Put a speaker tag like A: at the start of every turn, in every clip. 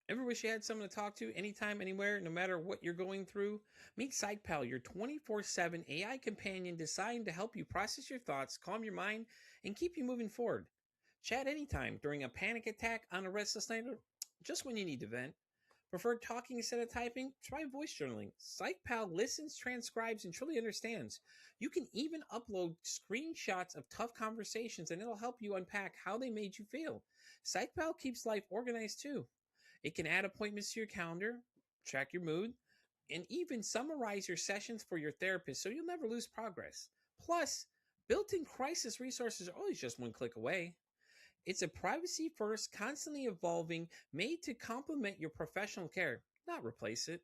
A: Ever wish you had someone to talk to anytime, anywhere, no matter what you're going through? Meet PsychPal, your 24/7 AI companion designed to help you process your thoughts, calm your mind, and keep you moving forward. Chat anytime during a panic attack, on a restless night, or just when you need to vent. Prefer talking instead of typing? Try voice journaling. PsychPal listens, transcribes, and truly understands. You can even upload screenshots of tough conversations, and it'll help you unpack how they made you feel. PsychPal keeps life organized too. It can add appointments to your calendar, track your mood, and even summarize your sessions for your therapist so you'll never lose progress. Plus, built in crisis resources are always just one click away. It's a privacy first, constantly evolving, made to complement your professional care, not replace it.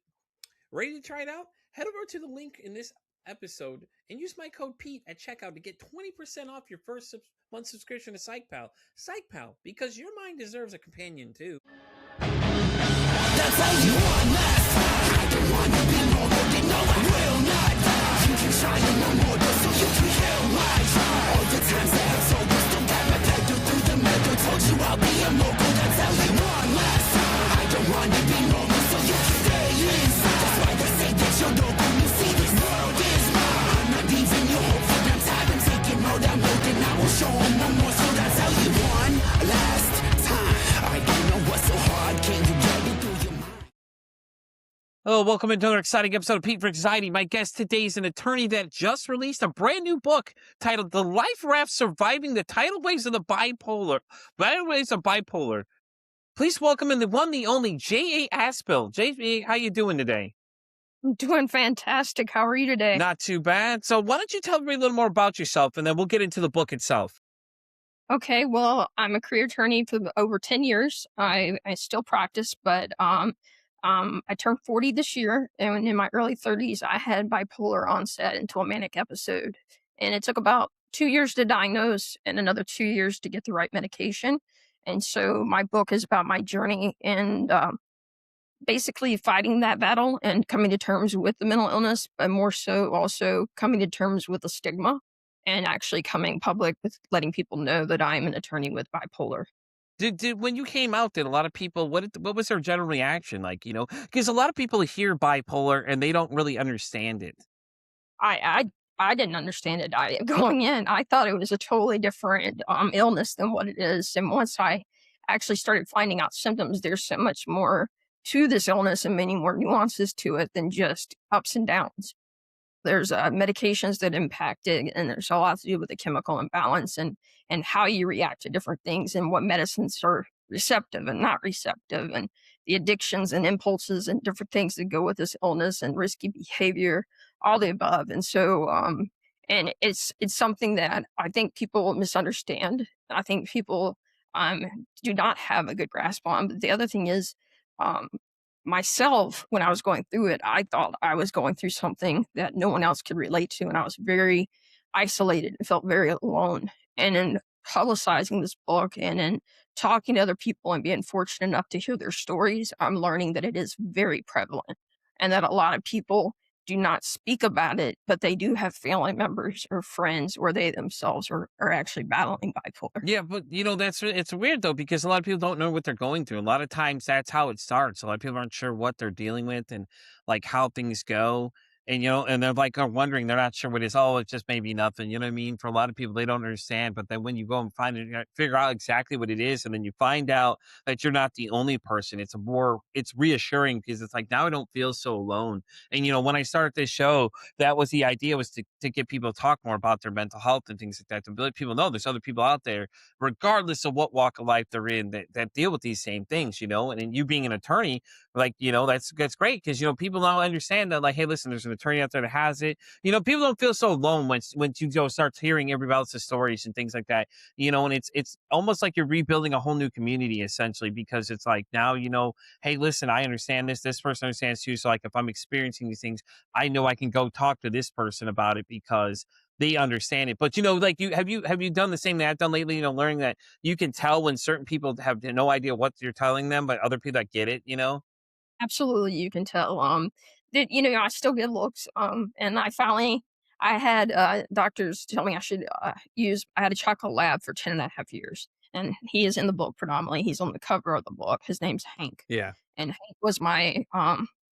A: Ready to try it out? Head over to the link in this episode and use my code Pete at checkout to get 20% off your first month subscription to PsychPal. PsychPal, because your mind deserves a companion too.
B: That's all you want left. I don't want to be more, but you know I will not die. You can try no more, just so you can heal my heart. All the times that I've sold, still got my pedal through the metal. Told you I'll be immortal, that's all you want last time. I don't want to be normal, so you can stay inside. That's why they say that you're local. You see this world is mine. I'm not leaving you hope for them time. I'm taking mode, I'm loading. I will show them one more, so that's how you one last time. I don't know what's so hard, can you get it through your mind?
A: Hello, welcome into another exciting episode of Pete for Anxiety. My guest today is an attorney that just released a brand new book titled The Life Raft: Surviving the Tidal Waves of the Bipolar. Please welcome in the one, the only J.A Asbill. J.A., how you doing today?
C: I'm doing fantastic. How are you today?
A: Not too bad. So why don't you tell me a little more about yourself, and then we'll get into the book itself.
C: Okay, well, I'm a career attorney for over 10 years. I still practice, but I turned 40 this year, and in my early 30s, I had bipolar onset into a manic episode. And it took about 2 years to diagnose and another 2 years to get the right medication. And so my book is about my journey and basically fighting that battle and coming to terms with the mental illness, but more so also coming to terms with the stigma and actually coming public with letting people know that I'm an attorney with bipolar.
A: Did when you came out, did a lot of people, what was their general reaction like? Because a lot of people hear bipolar and they don't really understand it.
C: I I didn't understand it. Going in, I thought it was a totally different illness than what it is. And once I actually started finding out symptoms, there's so much more to this illness and many more nuances to it than just ups and downs. There's medications that impact it, and there's a lot to do with the chemical imbalance and how you react to different things and what medicines are receptive and not receptive, and the addictions and impulses and different things that go with this illness and risky behavior, all the above. And so, and it's something that I think people misunderstand. I think people do not have a good grasp on. But the other thing is, um, myself, when I was going through it, I thought I was going through something that no one else could relate to. And I was very isolated and felt very alone. And in publicizing this book and in talking to other people and being fortunate enough to hear their stories, I'm learning that it is very prevalent and that a lot of people do not speak about it, but they do have family members or friends or they themselves are actually battling bipolar.
A: Yeah, but it's weird though, because a lot of people don't know what they're going through. A lot of times that's how it starts. A lot of people aren't sure what they're dealing with and like how things go. And they're like are wondering, they're not sure what it is. Oh, it's just maybe nothing. You know what I mean? For a lot of people, they don't understand. But then when you go and find it, figure out exactly what it is, and then you find out that you're not the only person. It's reassuring because it's like now I don't feel so alone. And when I started this show, that was the idea, was to get people to talk more about their mental health and things like that, to let people know there's other people out there, regardless of what walk of life they're in, that deal with these same things, and then you being an attorney, like, that's great because, people now understand that, like, hey, listen, there's an attorney out there that has it. People don't feel so alone when you go start hearing everybody else's stories and things like that, and it's almost like you're rebuilding a whole new community essentially, because it's like now, hey, listen, I understand this person understands too. So like if I'm experiencing these things, I know I can go talk to this person about it because they understand it. But like have you done the same that I've done lately? Learning that you can tell when certain people have no idea what you're telling them, but other people that get it.
C: Absolutely, you can tell. That I still get looks. And I had doctors tell me I should use. I had a chocolate lab for 10 and a half years, and he is in the book predominantly. He's on the cover of the book. His name's Hank,
A: Yeah.
C: and Hank was my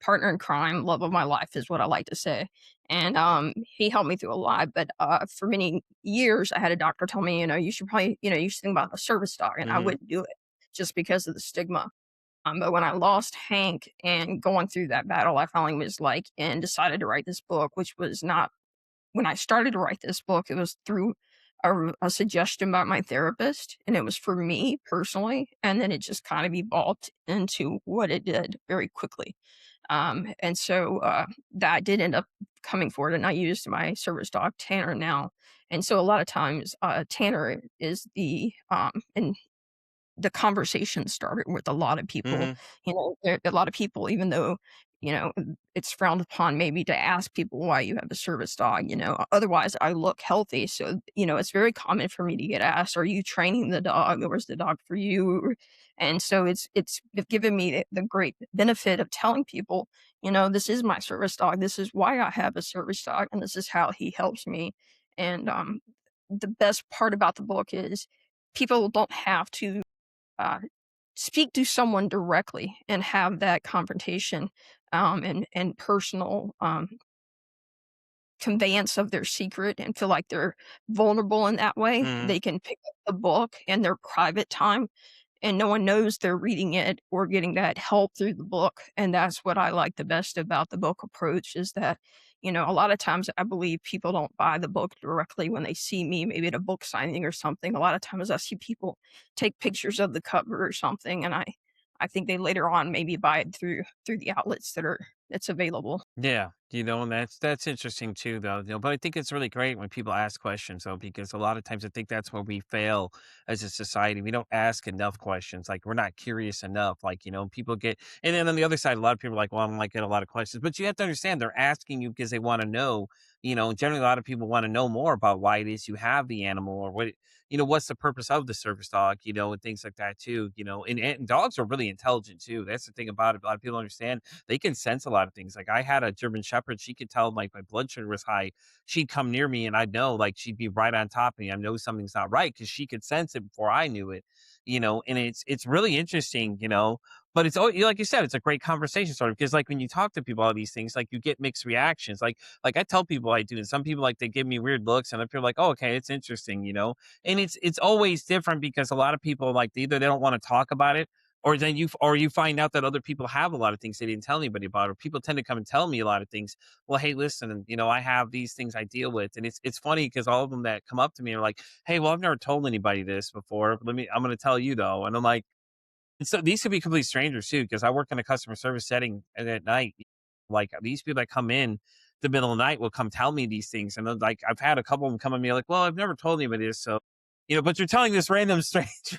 C: partner in crime, love of my life, is what I like to say. And he helped me through a lot. But for many years, I had a doctor tell me, you should probably, you should think about a service dog, and I
A: Mhm.
C: wouldn't do it just because of the stigma. But when I lost Hank and going through that battle, I finally was like, and decided to write this book, which was not when I started to write this book, it was through a suggestion by my therapist, and it was for me personally. And then it just kind of evolved into what it did very quickly. And so that did end up coming forward, and I used my service dog Tanner now. And so a lot of times, Tanner is and the conversation started with a lot of people.
A: Mhm.
C: A lot of people, even though, it's frowned upon maybe to ask people why you have a service dog, otherwise I look healthy. So, it's very common for me to get asked, are you training the dog or is the dog for you? And so it's given me the great benefit of telling people, this is my service dog. This is why I have a service dog and this is how he helps me. And the best part about the book is people don't have to uh, speak to someone directly and have that confrontation and personal conveyance of their secret and feel like they're vulnerable in that way.
A: Mhm.
C: They can pick up the book in their private time and no one knows they're reading it or getting that help through the book. And that's what I like the best about the book approach is that, a lot of times I believe people don't buy the book directly when they see me, maybe at a book signing or something. A lot of times I see people take pictures of the cover or something, and I think they later on maybe buy it through the outlets that's available.
A: Yeah, and that's interesting too, though. But I think it's really great when people ask questions, though, because a lot of times I think that's where we fail as a society. We don't ask enough questions. Like we're not curious enough. Like people get, and then on the other side, a lot of people are like, "Well, I'm like get a lot of questions," but you have to understand they're asking you because they want to know. Generally, a lot of people want to know more about why it is you have the animal or what's the purpose of the service dog. And things like that too. And dogs are really intelligent too. That's the thing about it. A lot of people don't understand they can sense a lot of things. Like I had a German Shepherd, she could tell like my blood sugar was high. She'd come near me and I'd know like she'd be right on top of me. I know something's not right because she could sense it before I knew it. And it's really interesting. But it's like you said, it's a great conversation starter because like when you talk to people about these things, like you get mixed reactions. Like I tell people I do, and some people like they give me weird looks, and I feel like, oh, okay, it's interesting. And it's always different because a lot of people like either they don't want to talk about it or you find out that other people have a lot of things they didn't tell anybody about, or people tend to come and tell me a lot of things. Well, hey, listen, I have these things I deal with, and it's funny because all of them that come up to me are like, hey, well, I've never told anybody this before. I'm going to tell you though, and I'm like, and so these could be complete strangers too, because I work in a customer service setting and at night. Like these people that come in the middle of the night will come tell me these things, and then, like I've had a couple of them come at me like, well, I've never told anybody this, so but you're telling this random stranger.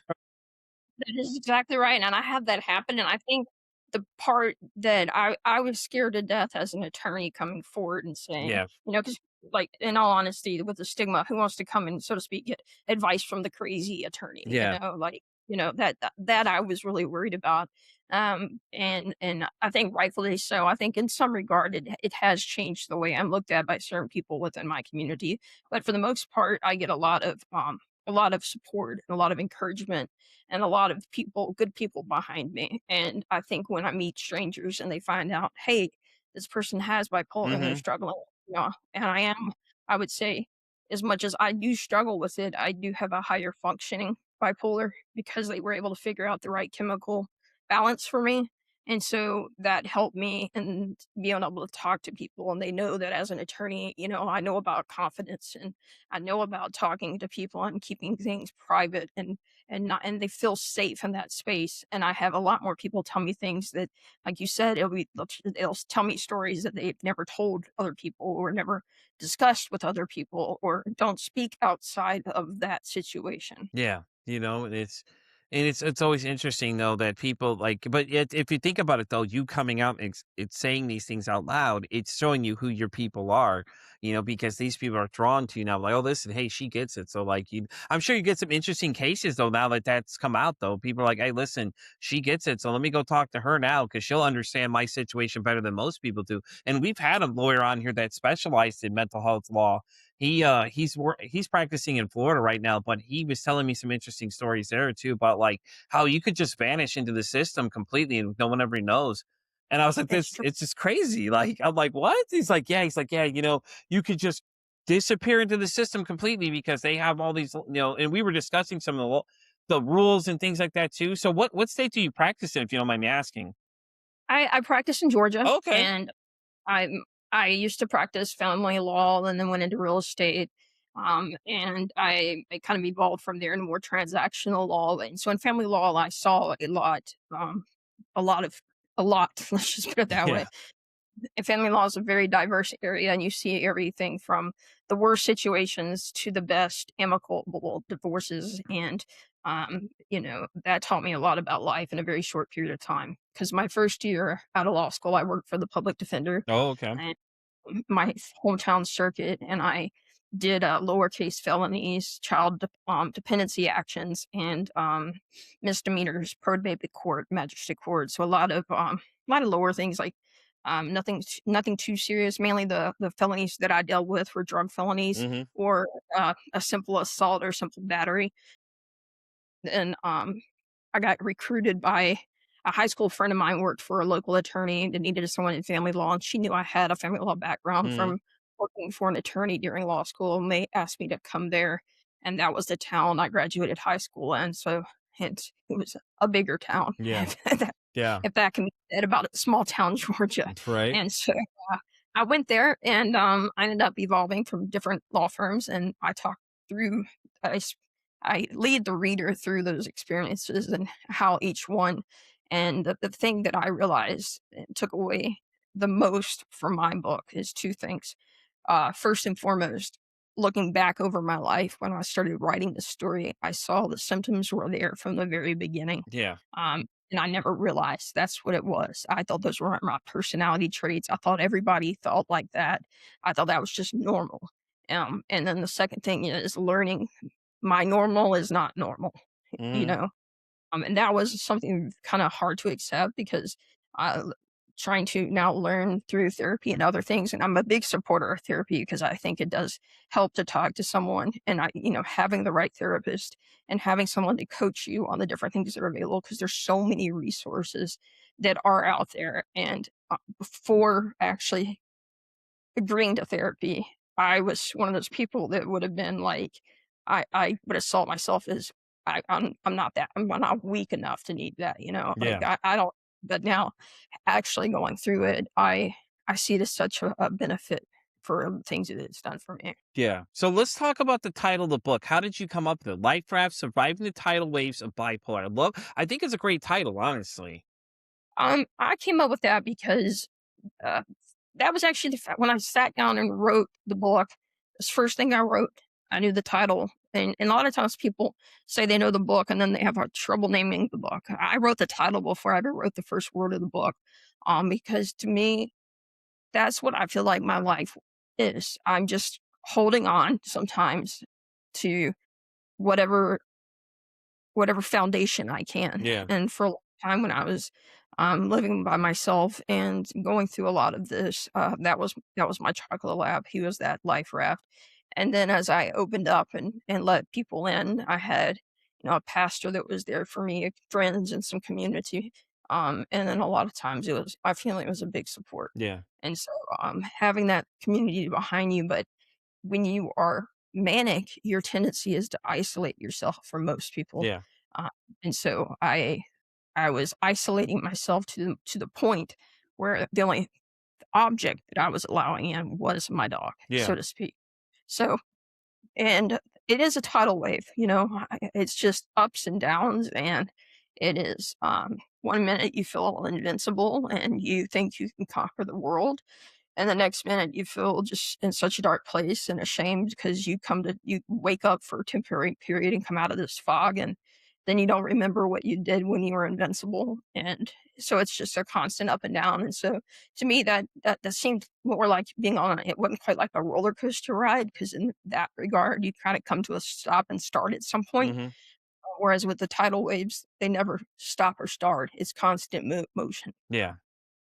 C: That is exactly right, and I had that happen, and I think the part that I was scared to death as an attorney coming forward and saying,
A: Yeah,
C: because like, in all honesty, with the stigma, who wants to come and, so to speak, get advice from the crazy attorney,
A: yeah.
C: like, that I was really worried about, and I think rightfully so. I think in some regard, it has changed the way I'm looked at by certain people within my community, but for the most part, I get a lot of support and a lot of encouragement and a lot of good people behind me. And I think when I meet strangers and they find out, hey, this person has bipolar and they're
A: Hmm.
C: struggling, and I would say, as much as I do struggle with it, I do have a higher functioning bipolar because they were able to figure out the right chemical balance for me. And so that helped me and being able to talk to people. And they know that as an attorney, I know about confidence and I know about talking to people and keeping things private and they feel safe in that space. And I have a lot more people tell me things that, like you said, they'll tell me stories that they've never told other people or never discussed with other people or don't speak outside of that situation.
A: Yeah, it's always interesting though that people like, but yet if you think about it though, you coming out and it's saying these things out loud, it's showing you who your people are, because these people are drawn to you now. Like, oh, listen, hey, she gets it. So like, I'm sure you get some interesting cases though now that that's come out though. People are like, hey, listen, she gets it. So let me go talk to her now because she'll understand my situation better than most people do. And we've had a lawyer on here that specialized in mental health law. He's practicing in Florida right now, but he was telling me some interesting stories there too about like how you could just vanish into the system completely and no one ever knows. And I was like,
C: It's
A: this
C: true.
A: it's just crazy. Like, I'm like, what? He's like, yeah, you could just disappear into the system completely because they have all these, and we were discussing some of the rules and things like that too. So what state do you practice in, if you don't mind me asking?
C: I practice in Georgia,
A: Okay.
C: and I'm I used to practice family law and then went into real estate. And I kind of evolved from there into more transactional law. And so in family law, I saw a lot of a lot. Let's just put it that
A: Yeah.
C: way. And family law is a very diverse area, and you see everything from the worst situations to the best amicable divorces. And that taught me a lot about life in a very short period of time. Because my first year out of law school, I worked for the public defender,
A: Oh, okay.
C: and my hometown circuit, and I did lowercase felonies, dependency actions, and misdemeanors, probate court, magistrate court. So a lot of lower things like nothing too serious. Mainly the felonies that I dealt with were drug felonies
A: Hmm.
C: or a simple assault or simple battery. And I got recruited by a high school friend of mine worked for a local attorney that needed someone in family law, and she knew I had a family law background
A: Hmm.
C: from working for an attorney during law school, and they asked me to come there, and that was the town I graduated high school in. So it was a bigger town,
A: Yeah. Yeah.
C: if that can be said about a small town Georgia.
A: Right.
C: And so I went there, and I ended up evolving from different law firms, and I talked through. I I lead the reader through those experiences and how each one. And the thing that I realized and took away the most from my book is two things. First and foremost, looking back over my life when I started writing the story, I saw the symptoms were there from the very beginning.
A: Yeah.
C: And I never realized that's what it was. I thought those were my personality traits. I thought everybody thought like that. I thought that was just normal. And then the second thing is learning my normal is not normal, you
A: Mhm.
C: know? And that was something kind of hard to accept because I trying to now learn through therapy and other things. And I'm a big supporter of therapy because I think it does help to talk to someone, and having the right therapist and having someone to coach you on the different things that are available because there's so many resources that are out there. And before actually agreeing to therapy, I was one of those people that would have been like, I would assault myself as I'm not that I'm not weak enough to need that, like
A: Yeah.
C: I don't. But now, actually going through it, I see it as such a benefit for the things that it's done for me.
A: Yeah. So let's talk about the title of the book. How did you come up with it? Life Raft: Surviving the Tidal Waves of Bipolar. I think it's a great title, honestly.
C: I came up with that because uh, that was actually when I sat down and wrote the book. This first thing I wrote, I knew the title, and a lot of times people say they know the book and then they have trouble naming the book. I wrote the title before I ever wrote the first word of the book, because to me, that's what I feel like my life is. I'm just holding on sometimes to whatever whatever foundation I can.
A: Yeah.
C: And for a long time when I was living by myself and going through a lot of this, that was my chocolate lab. He was that life raft. And then as I opened up and let people in, I had a pastor that was there for me, friends and some community. And then a lot of times I feel like it was a big support.
A: Yeah.
C: And so having that community behind you, but when you are manic, your tendency is to isolate yourself from most people.
A: Yeah.
C: Uh, and so I was isolating myself to the point where the only object that I was allowing in was my dog,
A: Yeah.
C: so to speak. So, and it is a tidal wave, it's just ups and downs, and it is 1 minute you feel invincible and you think you can conquer the world, and the next minute you feel just in such a dark place and ashamed because you wake up for a temporary period and come out of this fog, and then you don't remember what you did when you were invincible. And so it's just a constant up and down. And so to me that seemed more like being on it wasn't quite like a roller coaster ride, because in that regard you kind of come to a stop and start at some point.
A: Mhm.
C: Whereas with the tidal waves, they never stop or start. It's constant motion.
A: Yeah.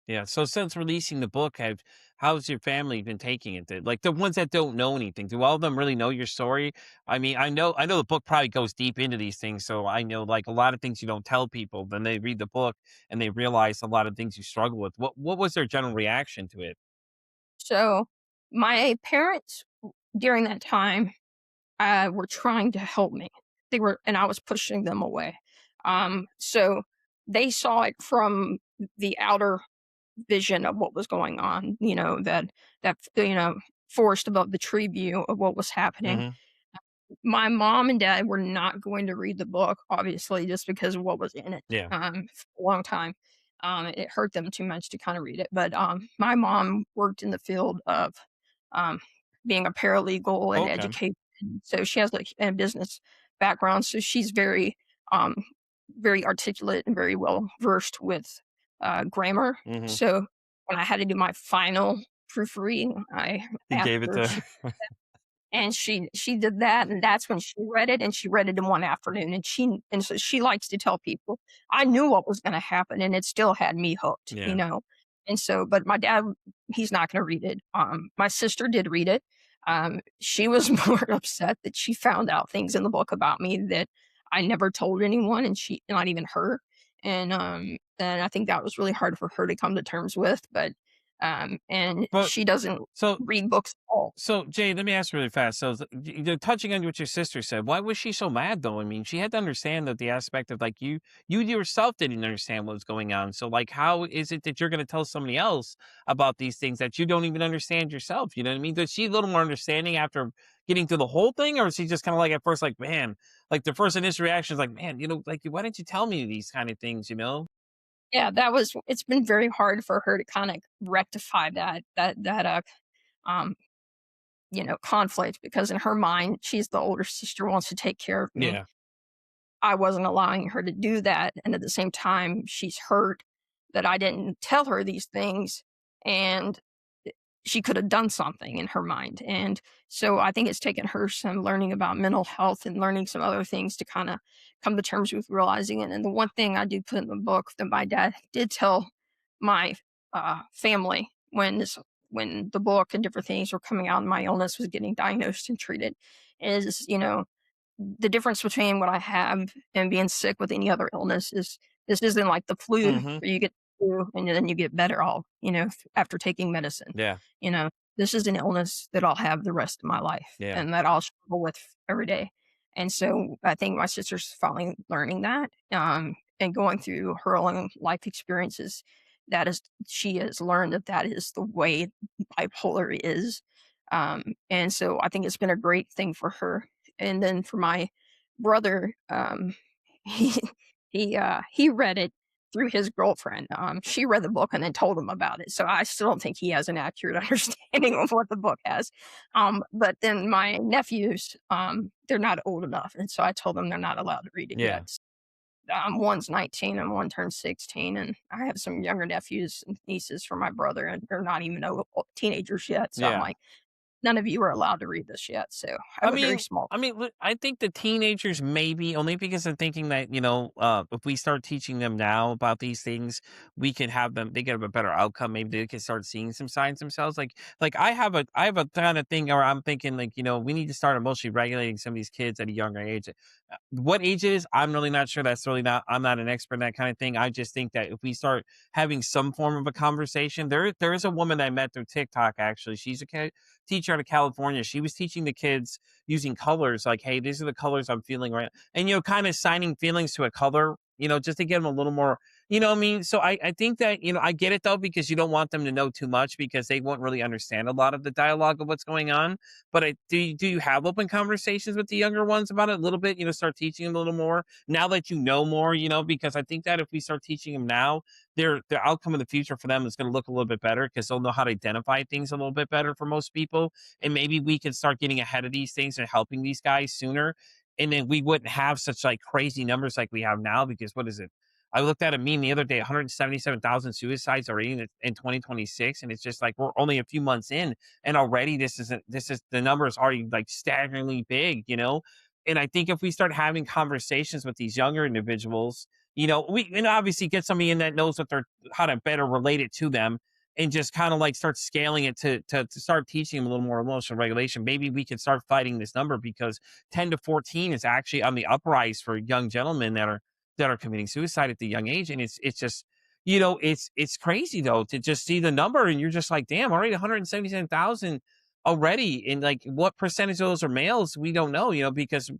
A: Yeah. So since releasing the book, have how's your family been taking it? Like the ones that don't know anything, do all of them really know your story? I mean, I know the book probably goes deep into these things, so I know like a lot of things you don't tell people. Then they read the book and they realize a lot of things you struggle with. What was their general reaction to it?
C: So my parents during that time were trying to help me. They were, and I was pushing them away. So they saw it from the outer vision of what was going on. That forest above the tree view of what was happening.
A: Hmm.
C: My mom and dad were not going to read the book, obviously, just because of what was in it,
A: Yeah.
C: for a long time. It hurt them too much to kinda read it, but, my mom worked in the field of, um, being a paralegal and
A: Okay.
C: education, so she has, like, a business background, so she's um, very articulate and very well versed with, grammar,
A: Hmm.
C: so when I had to do my final proofreading, I
A: You
C: asked
A: gave it
C: her if
A: to
C: she and she did that, and that's when she read it, and she read it in one afternoon, and so she likes to tell people, "I knew what was gonna happen, and it still had me hooked," you
A: Yeah.
C: know? And so but my dad, he's not gonna read it. My sister did read it. She was more upset that she found out things in the book about me that I never told anyone, and she not even her, and I think that was really hard for her to come to terms with, but, and
A: But
C: she doesn't
A: so
C: read books at all.
A: So, Jay, let me ask you really fast. So, touching on what your sister said, why was she so mad though? I mean, she had to understand that the aspect of like you yourself didn't understand what was going on. So, like, how is it that you're going to tell somebody else about these things that you don't even understand yourself? You know what I mean? Does she a little more understanding after getting through the whole thing, or is she just kind of like at first, like, man, like the first initial reaction is like, man, like, why didn't you tell me these kind of things? You know?
C: Yeah, it's been very hard for her to kinda rectify um, conflict because in her mind, she's the older sister, wants to take care of me.
A: Yeah.
C: I wasn't allowing her to do that, and at the same time, she's hurt that I didn't tell her these things, and she could have done something in her mind, and so I think it's taken her some learning about mental health and learning some other things to kinda come to terms with realizing it, and the one thing I do put in the book that my dad did tell my, family when the book and different things were coming out and my illness was getting diagnosed and treated is, the difference between what I have and being sick with any other illness is this isn't like the flu
A: Hmm.
C: where you get the flu and then you get better all, after taking medicine.
A: Yeah.
C: You know, this is an illness that I'll have the rest of my life
A: Yeah.
C: and that I'll struggle with every day. And so I think my sister's finally learning that, and going through her own life experiences. That is, she has learned that that is the way bipolar is. And so I think it's been a great thing for her. And then for my brother, he he read it through his girlfriend. She read the book and then told him about it. So I still don't think he has an accurate understanding of what the book has. But then my nephews, they're not old enough, and so I told them they're not allowed to read it
A: Yeah.
C: yet. One's 19 and one turned 16, and I have some younger nephews and nieces from my brother, and they're not even teenagers yet. So I'm
A: Yeah.
C: like, none of you are allowed to read this yet. So I
A: I
C: have a very
A: mean
C: small.
A: look, I think the teenagers maybe only because I'm thinking that, if we start teaching them now about these things, we can have them they get have a better outcome. Maybe they can start seeing some signs themselves. Like I have a kind of thing where I'm thinking like, we need to start emotionally regulating some of these kids at a younger age. What age it is, I'm really not sure. That's really not I'm not an expert in that kind of thing. I just think that if we start having some form of a conversation, there is a woman I met through TikTok actually. She's a teacher out of California. She was teaching the kids using colors like, hey, these are the colors I'm feeling right. And, kind of signing feelings to a color, just to get them a little more, what I mean? So I think that, I get it though, because you don't want them to know too much because they won't really understand a lot of the dialogue of what's going on. But do you have open conversations with the younger ones about it a little bit, start teaching them a little more now that you know more, because I think that if we start teaching them now, their outcome in the future for them is going to look a little bit better because they'll know how to identify things a little bit better for most people. And maybe we can start getting ahead of these things and helping these guys sooner. And then we wouldn't have such like crazy numbers like we have now because what is it? I looked at a meme the other day, 177,000 suicides already in 2026. And it's just like we're only a few months in. And already this is the number is already like staggeringly big. And I think if we start having conversations with these younger individuals, we and obviously get somebody in that knows what they're how to better relate it to them and just kind of like start scaling it to start teaching them a little more emotional regulation. Maybe we can start fighting this number because 10 to 14 is actually on the uprise for young gentlemen that are committing suicide at the young age. And it's just, it's crazy though to just see the number and you're just like, damn, already 177,000 already. And like what percentage of those are males? We don't know, because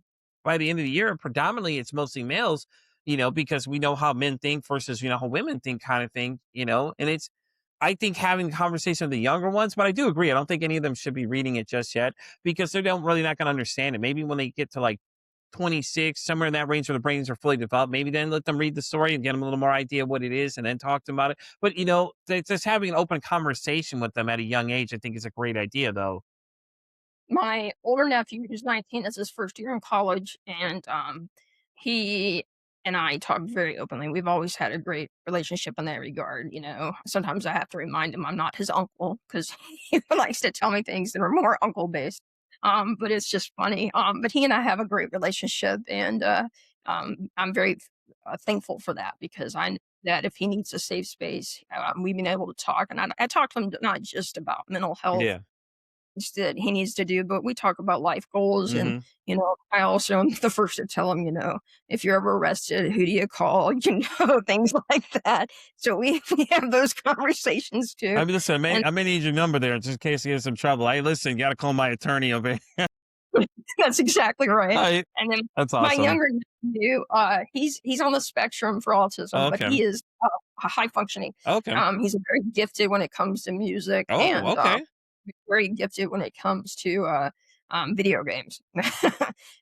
A: by the end of the year, predominantly it's mostly males, because we know how men think versus, how women think kind of thing, and I think having conversation with the younger ones, but I do agree. I don't think any of them should be reading it just yet because they don't really not going to understand it. Maybe when they get to like 26, somewhere in that range where the brains are fully developed, maybe then let them read the story and get them a little more idea of what it is and then talk to them about it. But, just having an open conversation with them at a young age, I think is a great idea though.
C: My older nephew, who's 19, is his first year in college, and he and I talk very openly. We've always had a great relationship in that regard. Sometimes I have to remind him I'm not his uncle because he likes to tell me things that are more uncle based. But it's just funny. But he and I have a great relationship, and I'm very thankful for that because I know that if he needs a safe space, we've been able to talk, and I talk to him not just about mental health
A: Yeah.
C: that he needs to do, but we talk about life goals. And,
A: Hmm.
C: I also am the first to tell him, if you're ever arrested, who do you call? Things like that. So we have those conversations too.
A: I mean, listen,
C: And
A: I may need your number there just in case he has some trouble. Hey, listen, you got to call my attorney over here.
C: that's exactly
A: All
C: right.
A: right.
C: And then
A: That's
C: my
A: awesome.
C: younger nephew, he's on the spectrum for autism, but
A: Okay.
C: he is high functioning.
A: Okay.
C: He's very gifted when it comes to music,
A: Oh,
C: and
A: okay.
C: very gifted when it comes to video games.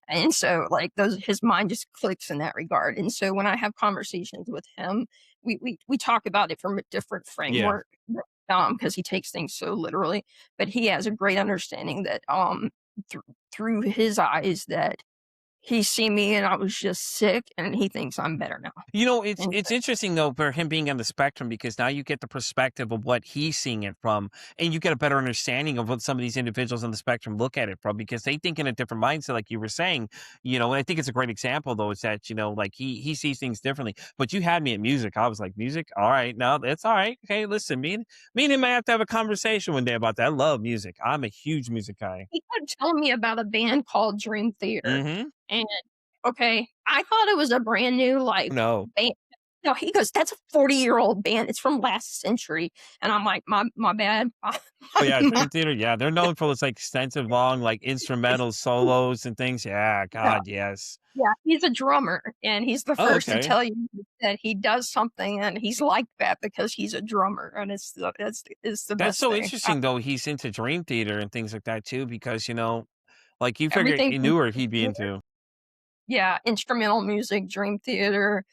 C: And so like those his mind just clicks in that regard. And so when I have conversations with him, we talk about it from a different
A: Yeah.
C: framework because he takes things so literally, but he has a great understanding that through through his eyes that he's seen me and I was just sick and he thinks I'm better now.
A: It's
C: And
A: it's interesting though for him being on the spectrum because now you get the perspective of what he's seeing it from, and you get a better understanding of what some of these individuals on the spectrum look at it from because they think in a different mindset, like you were saying. And I think it's a great example though, is that like he sees things differently. But you had me at music. I was like, music, all right, no, that's all right. Okay, listen, me and him might have to have a conversation one day about that. I love music. I'm a huge music guy.
C: he kept telling me about a band called Dream Theater,
A: Mm-hmm.
C: and, okay, I thought it was a brand new, like,
A: No.
C: band. No, he goes, "That's a 40-year-old band, it's from last century," and I'm like, "My bad."
A: Oh, yeah,
C: My
A: Dream Theater, yeah, they're known for those, like, extensive, long, like, instrumental solos and things. Yeah,
C: yeah,
A: God, yes.
C: yeah, he's a drummer, and he's the
A: Oh,
C: first to
A: okay.
C: tell you that he does something, and he's like that because he's a drummer, and it's the
A: That's
C: best
A: so
C: thing.
A: interesting, though, he's into Dream Theater and things like that too because, like, you figure
C: Everything
A: you
C: from
A: knew where he'd be into.
C: yeah, instrumental music, Dream Theater.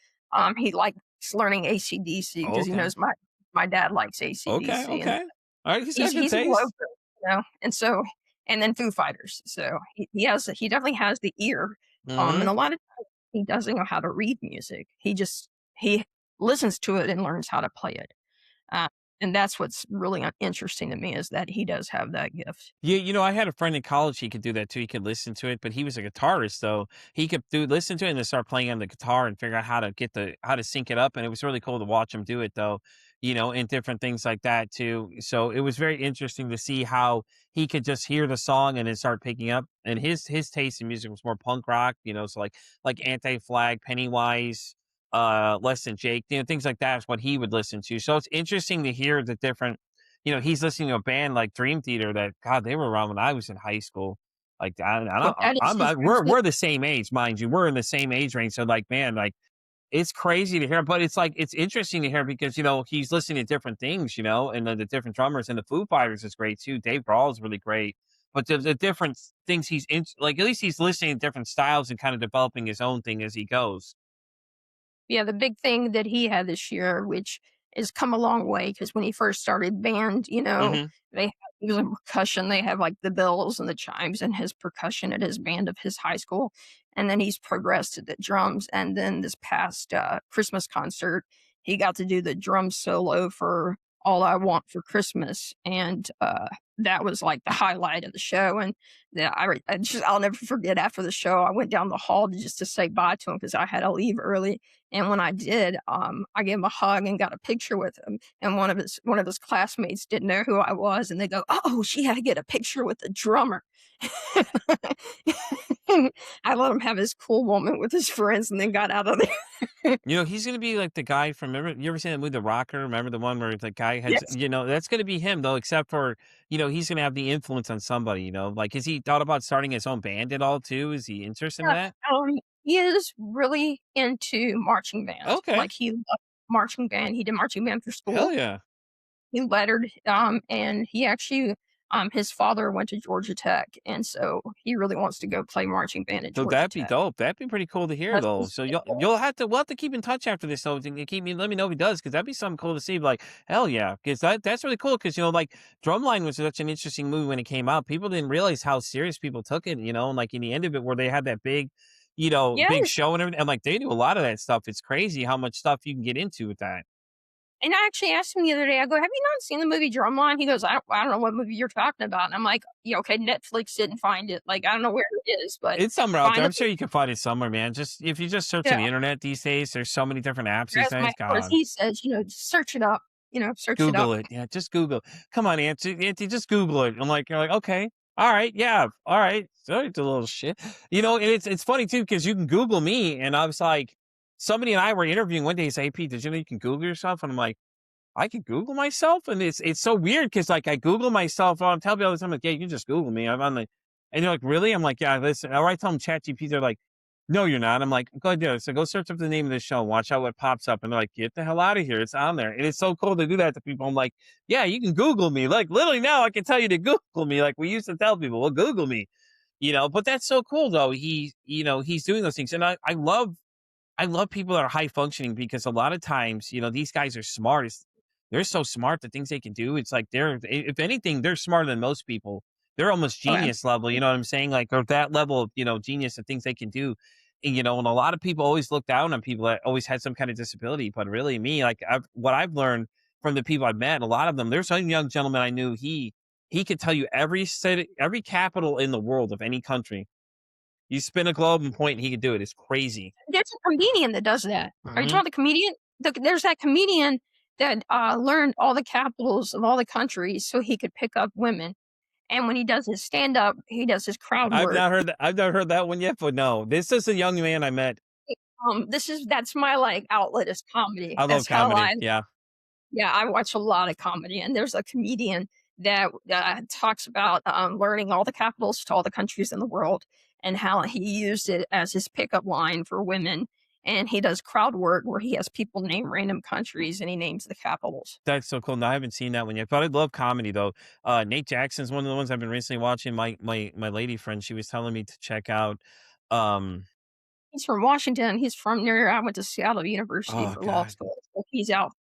C: He likes learning AC/DC
A: Oh,
C: because he
A: okay.
C: knows my dad likes
A: Okay,
C: AC/DC, and
A: okay. Alright, he's got
C: he's
A: good
C: he's a local,
A: taste.
C: and so and then Foo Fighters. So he definitely has the ear, and
A: Mhm.
C: a lot of times he doesn't know how to read music. He listens to it and learns how to play it. Uh, and that's what's really interesting to me is that he does have that gift.
A: Yeah, I had a friend in college, he could do that too, he could listen to it, but he was a guitarist, so he could listen to it and then start playing on the guitar and figure out how to sync it up, and it was really cool to watch him do it though, and different things like that too. So it was very interesting to see how he could just hear the song and then start picking up, and his taste in music was more punk rock, so like Anti-Flag, Pennywise, Less Than Jake, things like that is what he would listen to. So it's interesting to hear the different he's listening to a band like Dream Theater that God, they were around when I was in high school. Like I
C: But
A: don't,
C: that is
A: I'm
C: his
A: we're
C: music.
A: the same age, mind you. We're in the same age range. So like, man, like it's crazy to hear, but it's like it's interesting to hear because he's listening to different things, and the different drummers and the Foo Fighters is great too. Dave Grohl is really great, but the different things like at least he's listening to different styles and kind of developing his own thing as he goes.
C: Yeah, the big thing that he had this year, which has come a long way, because when he first started band,
A: Hmm.
C: he was in percussion. They have like the bells and the chimes and his percussion at his band of his high school, and then he's progressed to the drums. And then this past Christmas concert, he got to do the drum solo for All I Want for Christmas, and that was like the highlight of the show. And I'll never forget. After the show, I went down the hall just to say bye to him because I had to leave early. And when I did, I gave him a hug and got a picture with him. And one of his classmates didn't know who I was, and they go, "Oh, she had to get a picture with the drummer." I let him have his cool moment with his friends, and then got out of there.
A: You know, he's gonna be like the guy from, remember, you ever seen that movie, The Rocker? Remember the one where the guy had,
C: Yes.
A: that's gonna be him though, except for, he's gonna have the influence on somebody, like, has he thought about starting his own band at all too? Is he interested in
C: Yeah,
A: that?
C: he is really into marching band.
A: Okay.
C: Like, he loved marching band. He did marching band for
A: Hell
C: school.
A: yeah.
C: He lettered, and he actually, his father went to Georgia Tech, and so he really wants to go play marching band at
A: So
C: Georgia
A: that'd be
C: Tech.
A: dope. That'd be pretty cool to hear
C: That's
A: though.
C: his
A: So
C: big
A: you'll
C: goal.
A: we'll have to keep in touch after this though, and keep me let me know if he does, because that'd be something cool to see. Like, hell yeah, because that's really cool. Because like Drumline was such an interesting movie when it came out. People didn't realize how serious people took it. And like in the end of it, where they had that big, big
C: Yes,
A: show and everything, and like they do a lot of that stuff. It's crazy how much stuff you can get into with that.
C: and I actually asked him the other day, I go, "Have you not seen the movie Drumline?" He goes, "I don't know what movie you're talking about." And I'm like, "Yeah, okay, Netflix didn't find it. Like, I don't know where it is, but
A: It's somewhere out there.
C: find the
A: I'm sure you can find it somewhere, man. Just if you just search on
C: yeah."
A: the internet these days, there's so many different apps these
C: As
A: days.
C: or as
A: God.
C: he says, just search it up, search it up.
A: Google it. Yeah, just Google. Come on, Auntie, just Google it. You're like, okay, all right, yeah, all right. Sorry, it's a little shit. And it's funny too because you can Google me, and I was like, somebody and I were interviewing one day. He's like, "Hey, Pete, did you know you can Google yourself?" And I'm like, I can Google myself, and it's so weird because like I Google myself. I'm telling people all the time, like, yeah, you can just Google me. I'm on the, and they're like, really? I'm like, yeah, listen. Or I tell them ChatGPT, they're like, no, you're not. I'm like, go ahead, do it. So go search up the name of the show, watch out what pops up, and they're like, get the hell out of here, it's on there, and it's so cool to do that to people. I'm like, yeah, you can Google me. Like literally now, I can tell you to Google me. Like we used to tell people, well, Google me. But that's so cool though. He's doing those things, and I love people that are high functioning because a lot of times, these guys are smart. They're so smart, the things they can do. It's like if anything, they're smarter than most people. They're almost
C: Oh,
A: genius level. You
C: absolutely.
A: know what I'm saying? Like, or that level of, genius and things they can do. And a lot of people always look down on people that always had some kind of disability. But really, me, like, what I've learned from the people I've met, a lot of them, there's some young gentleman I knew, he could tell you every city, every capital in the world of any country. You spin a globe and point, and he could do it. It's crazy.
C: There's a comedian that does that. Are you talking
A: Hmm.
C: about the comedian? There's that comedian that, learned all the capitals of all the countries so he could pick up women, and when he does his stand-up, he does his crowd
A: I've
C: work.
A: not heard that. I've not heard that one yet, but no, this is a young man I met.
C: That's my, like, outlet is comedy.
A: I love
C: That's how
A: comedy.
C: I
A: Yeah,
C: Yeah, I watch a lot of comedy, and there's a comedian that, talks about, learning all the capitals to all the countries in the world and how he used it as his pickup line for women, and he does crowd work where he has people name random countries, and he names the capitals.
A: that's so cool. No, I haven't seen that one yet, but I love comedy though. Nate Jackson's one of the ones I've been recently watching. My lady friend, she was telling me to check out. Um,
C: He's from Washington, he's from near I went to Seattle University
A: oh
C: for law
A: God,
C: school, so he's out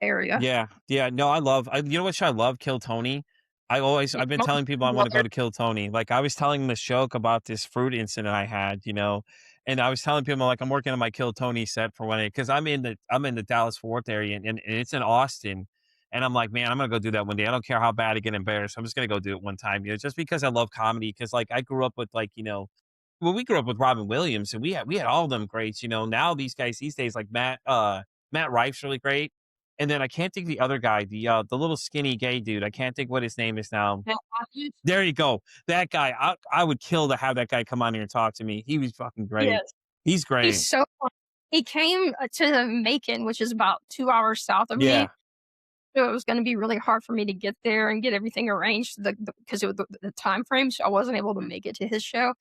C: area.
A: yeah, yeah. No, you know what show I love? Kill Tony. I've been telling people I want to go to Kill Tony. Like I was telling this joke about this fruit incident I had, and I was telling people like I'm working on my Kill Tony set for one day because I'm in the Dallas Fort Worth area and it's in Austin, and I'm like, man, I'm gonna go do that one day. I don't care how bad I get embarrassed. I'm just gonna go do it one time, just because I love comedy. Because like I grew up with like well, we grew up with Robin Williams, and we had all of them greats. Now these guys these days like Matt Rife's really great. And then I can't think of the other guy, the little skinny gay dude. I can't think what his name is now. There you go. That guy. I would kill to have that guy come on here and talk to me. He was fucking great.
C: Yes,
A: He's
C: he's
A: great.
C: so fun. He came, to Macon, which is about 2 hours south of me.
A: Yeah.
C: So it was gonna be really hard for me to get there and get everything arranged because it was the time frame, so I wasn't able to make it to his show.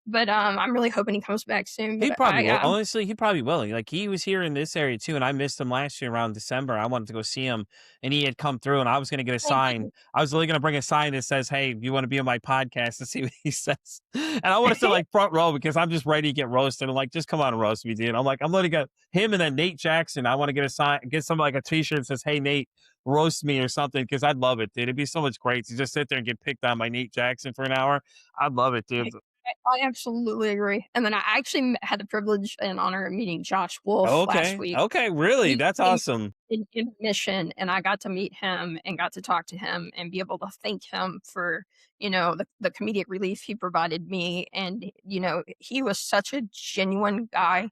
C: But, I'm really hoping he comes back soon.
A: He
C: But
A: probably will. Honestly, he probably will. Like he was here in this area too, and I missed him last year around December. I wanted to go see him, and he had come through, and I was going to get a sign. I was really going to bring a sign that says, "Hey, you want to be on my podcast?" to see what he says. And I want to sit like front row because I'm just ready to get roasted. I'm like, just come on and roast me, dude. I'm like, I'm letting go him and then Nate Jackson. I want to get a sign, get some like a T-shirt that says, "Hey, Nate, roast me" or something because I'd love it, dude. It'd be so much great to just sit there and get picked on by Nate Jackson for an hour. I'd love it, dude.
C: I absolutely agree, and then I actually had the privilege and honor of meeting Josh Wolf last
A: Okay.
C: week.
A: Okay, really?
C: He
A: That's
C: came
A: awesome.
C: in mission, and I got to meet him and got to talk to him and be able to thank him for, the comedic relief he provided me, and, he was such a genuine guy.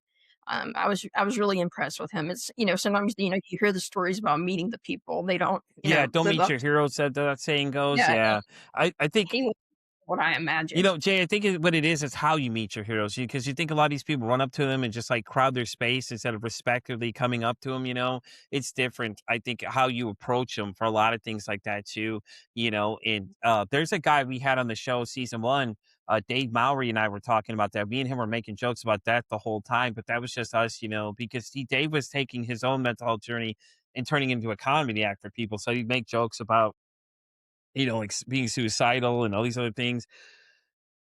C: I was really impressed with him. It's, sometimes, you hear the stories about meeting the people, they don't,
A: Yeah, don't
C: live
A: meet
C: up
A: your
C: to.
A: heroes, that saying goes,
C: Yeah,
A: yeah. I think
C: he was what I imagined.
A: Jay, I think what it is how you meet your heroes. Because you think a lot of these people run up to them and just like crowd their space instead of respectively coming up to them. It's different. I think how you approach them for a lot of things like that too. And there's a guy we had on the show season one. Dave Mowry and I were talking about that. Me and him were making jokes about that the whole time, but that was just us, because Dave was taking his own mental health journey and turning into a comedy act for people. So he'd make jokes about like being suicidal and all these other things.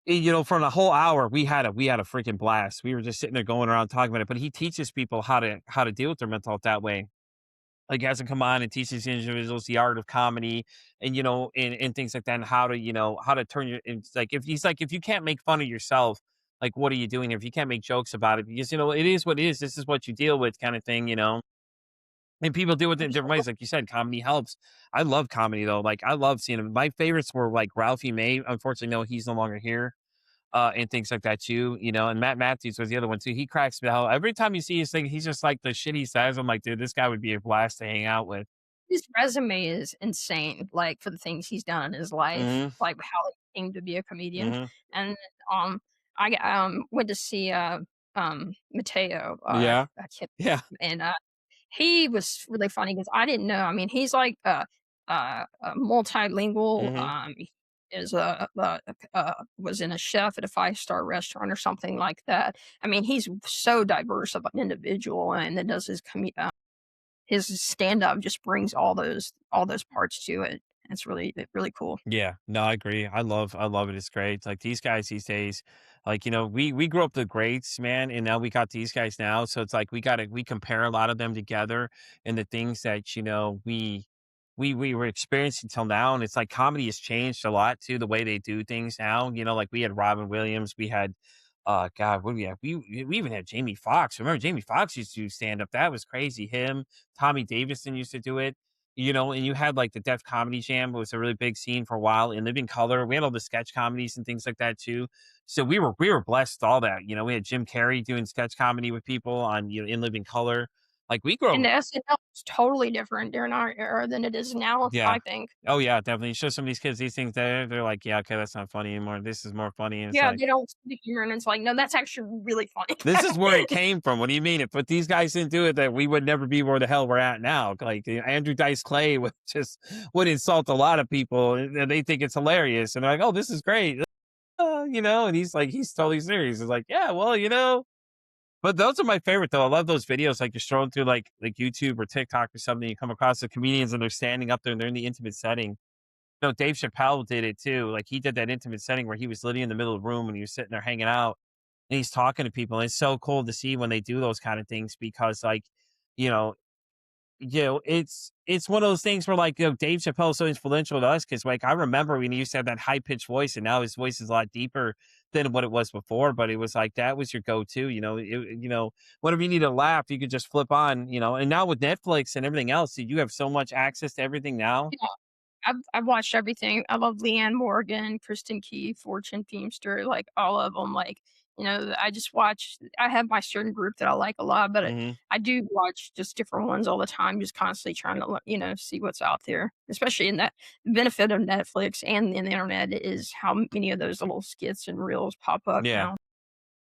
A: For the whole hour, we had a freaking blast. We were just sitting there going around talking about it. But he teaches people how to deal with their mental health that way. Like he has to come on and teaches individuals the art of comedy and things like that, and how to turn your it's like if you can't make fun of yourself, like what are you doing? If you can't make jokes about it, because it is what it is. This is what you deal with, kind of thing. And people deal with it in different ways. Like you said, comedy helps. I love comedy though. Like I love seeing them. My favorites were like Ralphie May. Unfortunately, no, he's no longer here and things like that too. And Matt Matthews was the other one too. He cracks me the hell. Every time you see his thing, he's just like the shit he says. I'm like, dude, this guy would be a blast to hang out with.
C: His resume is insane, like, for the things he's done in his life,
A: Hmm.
C: like, how he came to be a comedian,
A: Hmm.
C: and, went to see, Mateo,
A: Yeah.
C: I can't
A: Yeah.
C: and, he was really funny because I didn't know. I mean, he's like a multilingual.
A: Hmm.
C: He is was in a chef at a five-star restaurant or something like that. I mean, he's so diverse of an individual, and then does his stand up just brings all those parts to it. It's really cool.
A: Yeah, no, I agree. I love it. It's great. Like these guys these days, like we grew up the greats, man, and now we got these guys now. So it's like we compare a lot of them together and the things that we were experiencing till now. And it's like comedy has changed a lot too, the way they do things now. Like we had Robin Williams, we had God, what do we have? We even had Jamie Foxx. Remember Jamie Foxx used to do stand up. That was crazy. Him, Tommy Davidson used to do it. And you had like the Def Comedy Jam was a really big scene for a while. In Living Color, we had all the sketch comedies and things like that too. So we were blessed with all that. We had Jim Carrey doing sketch comedy with people on In Living Color. Like we grew
C: And
A: up,
C: the SNL is totally different during our era than it is now,
A: yeah.
C: I think.
A: Oh yeah, definitely. Show some of these kids these things they're like, yeah, okay, that's not funny anymore. This is more funny. And it's
C: Yeah,
A: like,
C: they don't see the humor, and it's like, "No, that's actually really funny."
A: this is where it came from. What do you mean? If these guys didn't do it, that we would never be where the hell we're at now. Like Andrew Dice Clay would insult a lot of people, and they think it's hilarious, and they're like, "Oh, this is great," and he's totally serious. It's like, yeah, well. But those are my favorite though. I love those videos. Like you're scrolling through like YouTube or TikTok or something, you come across the comedians and they're standing up there and they're in the intimate setting. Dave Chappelle did it too. Like he did that intimate setting where he was literally in the middle of the room and he was sitting there hanging out and he's talking to people. And it's so cool to see when they do those kind of things because you know, it's one of those things where Dave Chappelle is so influential to us because like I remember when he used to have that high pitched voice and now his voice is a lot deeper than what it was before. But it was like that was your go to, whenever you need to laugh, you could just flip on. And now with Netflix and everything else, you have so much access to everything now.
C: I've watched everything. I love Leanne Morgan, Kristen Keith, Fortune Feimster, like, all of them. Like, I have my certain group that I like a lot, but
A: Hmm.
C: I do watch just different ones all the time, just constantly trying to, see what's out there, especially in that the benefit of Netflix and the internet is how many of those little skits and reels pop up
A: Yeah.
C: now.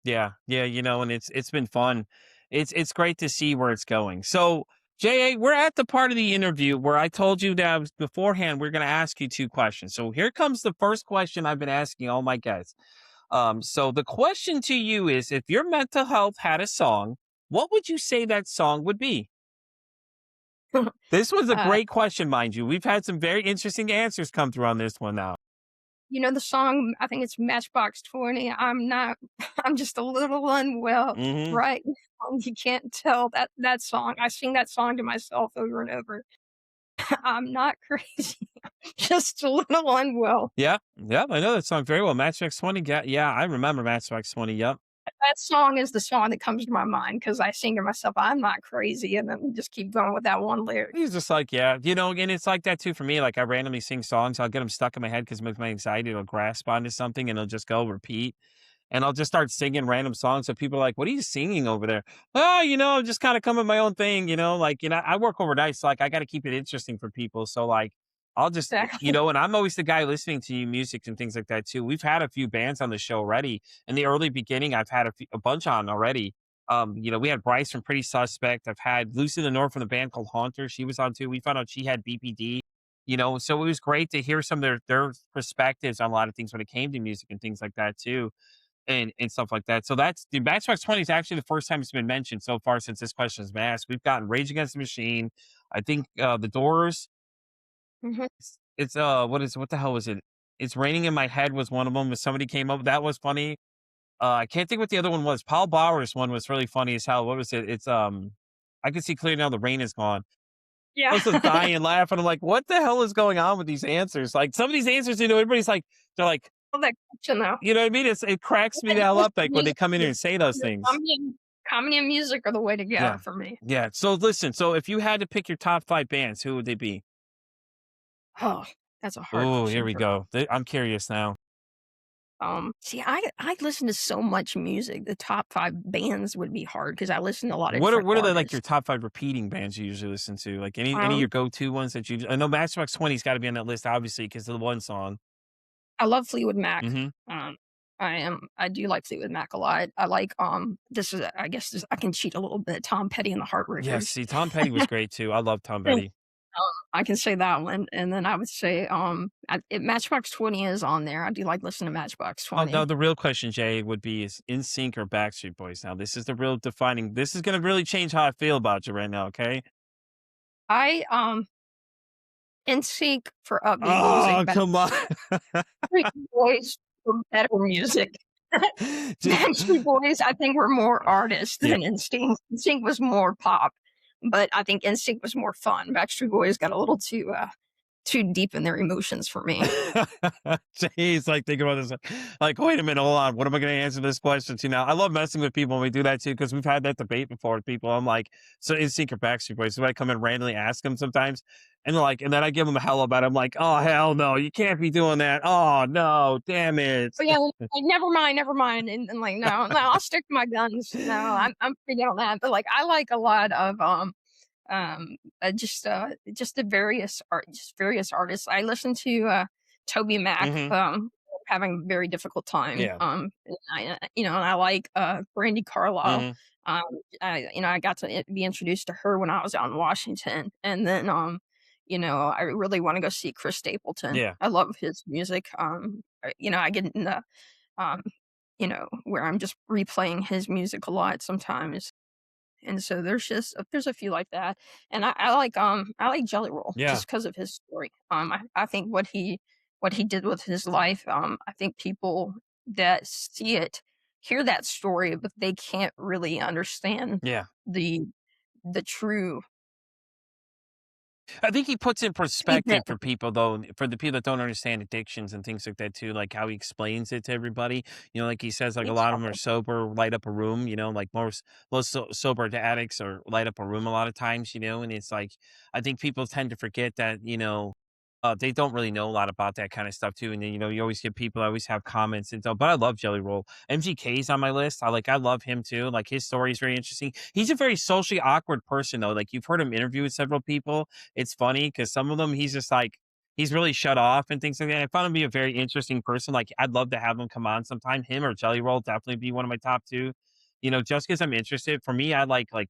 A: Yeah, yeah, and it's been fun. It's great to see where it's going. So, JA, we're at the part of the interview where I told you that beforehand we're going to ask you two questions. So here comes the first question I've been asking all my guests. So the question to you is, if your mental health had a song, what would you say that song would be? This was a
C: Uh,
A: great question, mind you. We've had some very interesting answers come through on this one now.
C: the song, I think it's Matchbox 20. I'm not, I'm just a little unwell
A: Hmm.
C: right now. You can't tell that song. I sing that song to myself over and over. I'm not crazy. just a little unwell.
A: Yeah, yeah, I know that song very well. Matchbox 20, yeah, I remember Matchbox 20, yep.
C: That song is the song that comes to my mind because I sing to myself, "I'm not crazy," and then just keep going with that one lyric.
A: He's just like, yeah, and it's like that too for me. Like I randomly sing songs, I'll get them stuck in my head because it makes my anxiety will grasp onto something and it'll just go repeat. And I'll just start singing random songs. So people are like, "What are you singing over there?" Oh, I'm just kind of coming my own thing, I work overnight, so like I got to keep it interesting for people. So like I'll just,
C: Exactly.
A: and I'm always the guy listening to music and things like that too. We've had a few bands on the show already. In the early beginning, I've had a bunch on already. We had Bryce from Pretty Suspect. I've had Lucy the North from the band called Haunter. She was on too. We found out she had BPD. So it was great to hear some of their perspectives on a lot of things when it came to music and things like that too and stuff like that. So that's the Matchbox 20 is actually the first time it's been mentioned so far since this question has been asked. We've gotten Rage Against the Machine. I think the Doors.
C: Mhm.
A: What the hell was it? It's Raining in My Head was one of them. If somebody came up, that was funny. I can't think what the other one was. Paul Bauer's one was really funny as hell. What was it? It's I can see clearly now the rain is gone. I
C: Yeah.
A: was just dying laughing. I'm like, what the hell is going on with these answers? Like some of these answers, everybody's like, they're like,
C: Love that question though.
A: you know what I mean? It cracks me the hell up like when they
C: Music
A: come in here and say those things.
C: comedy and music are the way to go
A: Yeah.
C: for me.
A: Yeah. So listen, so if you had to pick your top 5 bands, who would they be?
C: Oh, that's a hard
A: Oh, here
C: question
A: we
C: for
A: go. I'm curious now.
C: see, I listen to so much music. The top 5 bands would be hard because I listen to a lot of
A: What are
C: different
A: what are the like your
C: artists.
A: top 5 repeating bands you usually listen to? Like any of
C: Um,
A: your go-to ones that you I know Matchbox 20's gotta be on that list, obviously, because of the one song.
C: I love Fleetwood Mac.
A: Mhm.
C: Um, I do like Fleetwood Mac a lot. I like, this is I guess this I can cheat a little bit, Tom Petty and the
A: Yes,
C: Heartbreakers.
A: see, Tom Petty was great too. I love Tom Petty.
C: I can say that one, and then I would say, Matchbox 20 is on there. I do like listening to Matchbox
A: Oh, no,
C: 20.
A: the real question, Jay, would be is NSYNC or Backstreet Boys? Now, this is the real defining this is gonna really change how I feel about you right now, okay?
C: I, NSYNC for upbeat music,
A: Oh, come on.
C: Backstreet Boys for better music.
A: Just
C: Backstreet Boys, I think, were more artists
A: yeah.
C: than NSYNC. NSYNC was more pop, but I think NSYNC was more fun. Backstreet Boys got a little too deep in their emotions for me.
A: Jeez, like thinking about this, like, wait a minute, hold on. What am I going to answer this question to now? I love messing with people when we do that too, because we've had that debate before with people. I'm like, so is Secret Backstreet Boys? So I come and randomly ask them sometimes, and they're like, and then I give them a hell about it. I'm like, oh hell no, you can't be doing that. Oh no, damn it.
C: But yeah, like, never mind, and like, no, I'll stick to my guns. No, I'm pretty on that. But like, I like a lot of just the just various artists. I listen to Toby Mac,
A: Hmm.
C: having a very difficult time.
A: Yeah.
C: And I like Brandy Carlisle.
A: Hmm.
C: Um, I got to be introduced to her when I was out in Washington, and then I really want to go see Chris Stapleton.
A: Yeah.
C: I love his music. I get in the where I'm just replaying his music a lot sometimes. And so there's a few like that, and I like Jelly Roll
A: Yeah.
C: just because of his story. I think what he did with his life. I think people that see it hear that story, but they can't really understand
A: Yeah.
C: the the true
A: I think he puts in
C: event.
A: perspective for people though, for the people that don't understand addictions and things like that too, like how he explains it to everybody. Like he says, like a lot of them are
C: Exactly.
A: sober, light up a room. Like most sober addicts or light up a room a lot of times. And it's like I think people tend to forget that they don't really know a lot about that kind of stuff too. And then you always get people. I always have comments and so. But I love Jelly Roll. MGK's on my list. I love him too. Like his story is very interesting. He's a very socially awkward person though. Like you've heard him interview with several people. It's funny because some of them he's just like he's really shut off and things like that. I found him to be a very interesting person. Like I'd love to have him come on sometime. Him or Jelly Roll definitely be one of my top two. Just because I'm interested. For me, I like a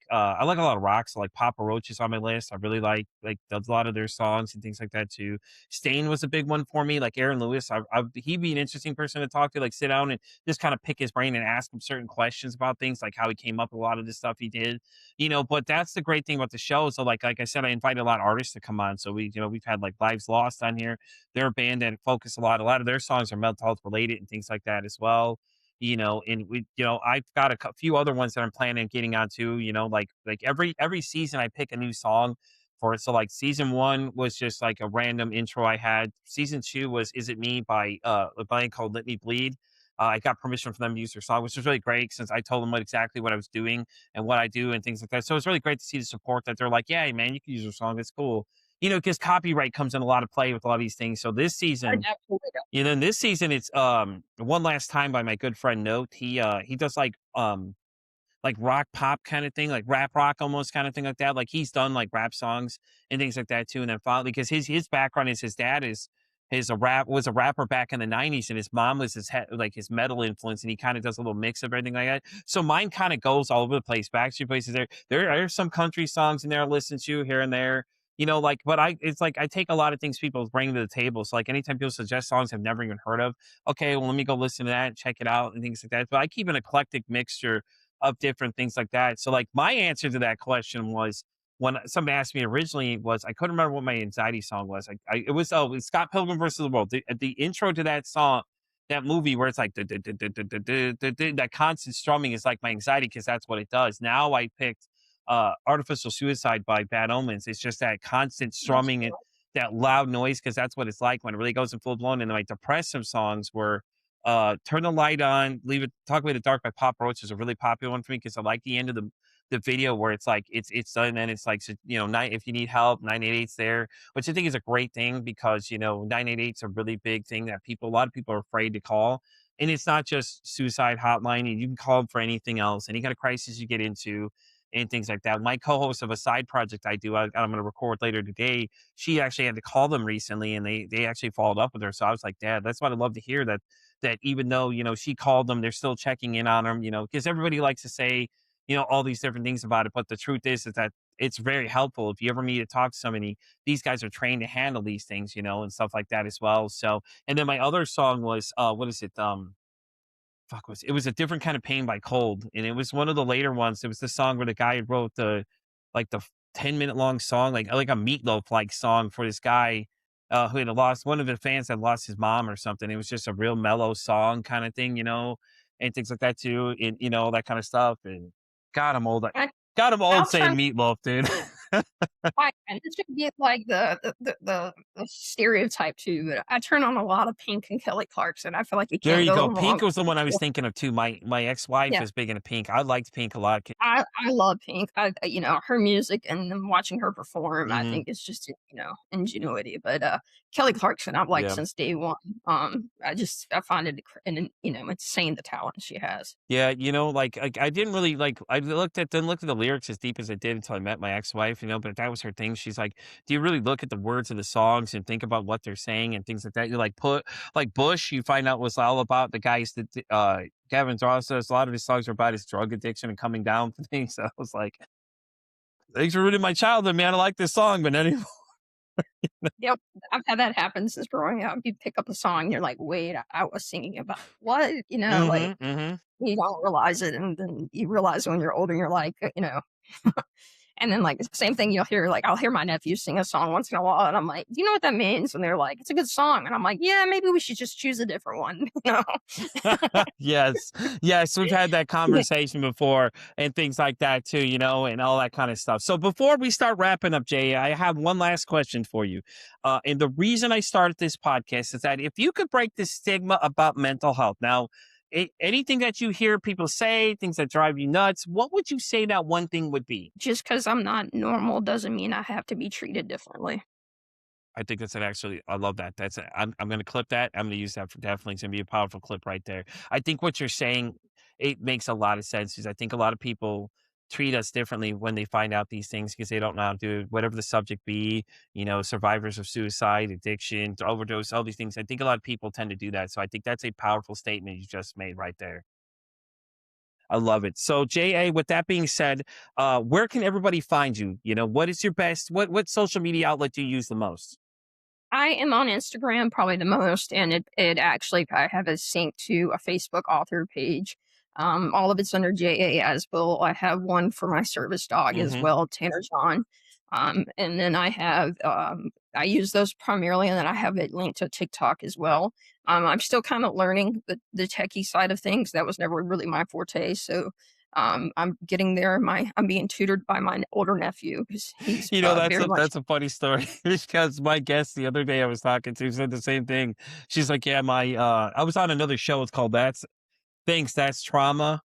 A: lot of rock. So like Papa Roach is on my list. I really like a lot of their songs and things like that too. Stain was a big one for me. Like Aaron Lewis, he'd be an interesting person to talk to. Like sit down and just kind of pick his brain and ask him certain questions about things, like how he came up with a lot of the stuff he did. But that's the great thing about the show. So like I said, I invited a lot of artists to come on. So we've had like Lives Lost on here. They're a band that focus a lot of their songs are mental health related and things like that as well. And I've got few other ones that I'm planning on getting onto. Like every season I pick a new song for it. So like season one was just like a random intro I had. Season two was "Is It Me" by a band called Let Me Bleed. I got permission from them to use their song, which was really great since I told them exactly what I was doing and what I do and things like that. So it's really great to see the support that they're like, yeah, man, you can use your song. It's cool. Because copyright comes in a lot of play with a lot of these things. So this
C: I
A: season,
C: absolutely
A: in this season, it's One Last Time by my good friend Note. He does like rock pop kind of thing, like rap rock almost kind of thing like that. Like he's done like rap songs and things like that too. And then finally, because his background is his dad is his a rap was a rapper back in the '90s, and his mom was like his metal influence, and he kind of does a little mix of everything like that. So mine kind of goes all over the place. Backstreet places there are some country songs in there I listen to here and there. Like, but it's like I take a lot of things people bring to the table. So like anytime people suggest songs I've never even heard of, okay, well let me go listen to that, check it out, and things like that. But I keep an eclectic mixture of different things like that. So like my answer to that question was when somebody asked me originally was I couldn't remember what my anxiety song was. It was it was Scott Pilgrim versus the World. The intro to that song, that movie where it's like that constant strumming is like my anxiety because that's what it does. Now I picked Artificial Suicide by Bad Omens. It's just that constant
C: that's
A: strumming and
C: true.
A: that loud noise because that's what it's like when it really goes in full blown. And my depressive songs were Turn the Light On, Leave It, Talk Away the Dark by Pop Roach is a really popular one for me because I like the end of the video where it's like it's done and then it's like, so, nine, if you need help 988's there, which I think is a great thing because 988's a really big thing that a lot of people are afraid to call. And it's not just suicide hotline, and you can call them for anything else, any kind of crisis you get into and things like that. My co-host of a side project I do, I'm going to record later today. She actually had to call them recently, and they actually followed up with her. So I was like, Dad, that's what I'd love to hear, that even though she called them, they're still checking in on them. Because everybody likes to say all these different things about it, but the truth is that it's very helpful if you ever need to talk to somebody. These guys are trained to handle these things, and stuff like that as well. So, and then my other song was what is it? Fuck, was it was A Different Kind of Pain by Cold, and it was one of the later ones. It was the song where the guy wrote the 10-minute long song, like a Meatloaf like song for this guy who had lost one of the fans had lost his mom or something. It was just a real mellow song kind of thing, and things like that too, and all that kind of stuff. And God, I'm old.
C: I
A: God, I'm old
C: I'll
A: saying
C: turn
A: Meatloaf, dude.
C: and this should get like the stereotype too, but I turn on a lot of Pink and Kelly Clarkson. I feel like you
A: There
C: can't
A: you
C: go
A: go.
C: wrong
A: Pink was the one I was
C: with
A: thinking of too. My ex-wife
C: yeah.
A: is big into Pink. I liked Pink a lot.
C: I love Pink. Her music and then watching her perform, I
A: Hmm.
C: think it's just, ingenuity. But Kelly Clarkson, I've liked
A: Yeah.
C: since day one. I find it, and insane the talent she has.
A: Yeah, like I didn't really like. I didn't look at the lyrics as deep as I did until I met my ex-wife. But that was her thing. She's like, "Do you really look at the words of the songs and think about what they're saying and things like that?" You like put like Bush. You find out was all about the guys that Gavin Ross says a lot of his songs are about his drug addiction and coming down from things. So I was like, "Thanks for ruining my childhood, man. I like this song, but anyway."
C: Yep, I've had that happen since growing up. You pick up a song, you're like, "Wait, I was singing about what?" Like,
A: Hmm. Hmm.
C: you don't realize it, and then you realize when you're older, you're like, and then, like, same thing you'll hear, like, I'll hear my nephew sing a song once in a while, and I'm like, "Do you know what that means?" And they're like, "It's a good song." And I'm like, "Yeah, maybe we should just choose a different one," you know?
A: Yes. Yes, we've had that conversation before and things like that too, and all that kind of stuff. So before we start wrapping up, Jay, I have one last question for you. And the reason I started this podcast is that if you could break the stigma about mental health, now, anything that you hear people say, things that drive you nuts, what would you say that one thing would be?
C: Just because 'cause I'm not normal doesn't mean I have to be treated differently.
A: I think that's an actually, I love that. I'm going to clip that. I'm going to use that for definitely. It's going to be a powerful clip right there. I think what you're saying, it makes a lot of sense because I think a lot of people treat us differently when they find out these things because they don't know how to do it, whatever the subject be, survivors of suicide, addiction, overdose, all these things. I think a lot of people tend to do that. So I think that's a powerful statement you just made right there. I love it. So, J.A., with that being said, where can everybody find you? What is your best, what social media outlet do you use the most?
C: I am on Instagram probably the most, and it actually I have a sync to a Facebook author page. All of it's under J.A Asbill. I have one for my service dog as
A: Hmm.
C: well, Tanner John. And then I use those primarily, and then I have it linked to TikTok as well. I'm still kind of learning the techie side of things. That was never really my forte. So I'm getting there. I'm being tutored by my older nephew because he's
A: You know,
C: very much.
A: that's a funny story because my guest the other day I was talking to said the same thing. She's like, "Yeah, my I was on another show. It's called That's Trauma."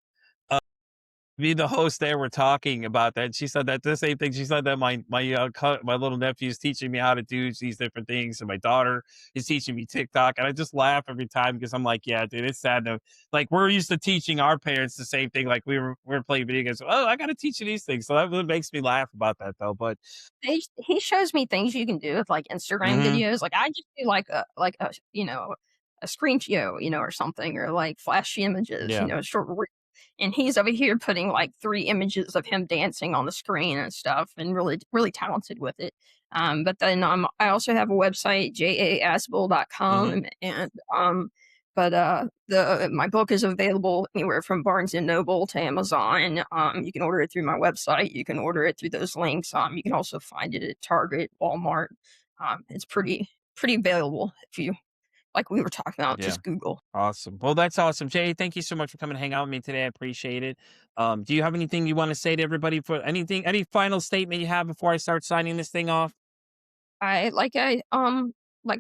A: Me and the host there were talking about that. She said that the same thing. She said that my little nephew is teaching me how to do these different things, and my daughter is teaching me TikTok. And I just laugh every time because I'm like, yeah, dude, it's sad. Like we're used to teaching our parents the same thing. Like we were playing video games. Oh, I got to teach you these things. So that really makes me laugh about that though. But
C: He shows me things you can do with, like, Instagram
A: hmm
C: videos, like, I just do, like a, a screen or something, or, like, flashy images,
A: yeah,
C: short re and he's over here putting, like, 3 images of him dancing on the screen and stuff, and really really talented with it. But then, I also have a website,
A: hmm
C: jaasbill.com, and, the my book is available anywhere from Barnes& and Noble to Amazon. You can order it through my website. You can order it through those links. You can also find it at Target, Walmart. It's pretty available if you like we were talking about,
A: yeah.
C: just Google.
A: Awesome. Well, that's awesome. Jay, thank you so much for coming to hang out with me today. I appreciate it. Do you have anything you want to say to everybody for anything, any final statement you have before I start signing this thing off?
C: I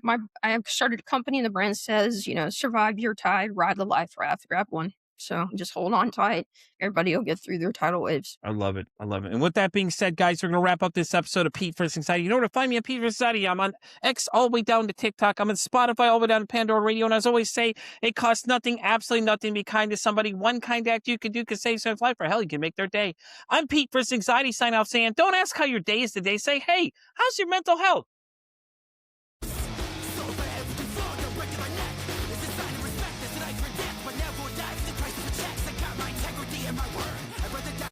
C: my I have started a company and the brand says, survive your tide, ride the life raft, grab one. So just hold on tight. Everybody will get through their tidal waves.
A: I love it. I love it. And with that being said, guys, we're going to wrap up this episode of Pete vs. Anxiety. You know where to find me at Pete vs. Anxiety. I'm on X all the way down to TikTok. I'm on Spotify all the way down to Pandora Radio. And as I always say, it costs nothing, absolutely nothing to be kind to somebody. One kind act you can do can save someone's life, or hell, you can make their day. I'm Pete vs. Anxiety, sign off saying, don't ask how your day is today. Say, hey, how's your mental health?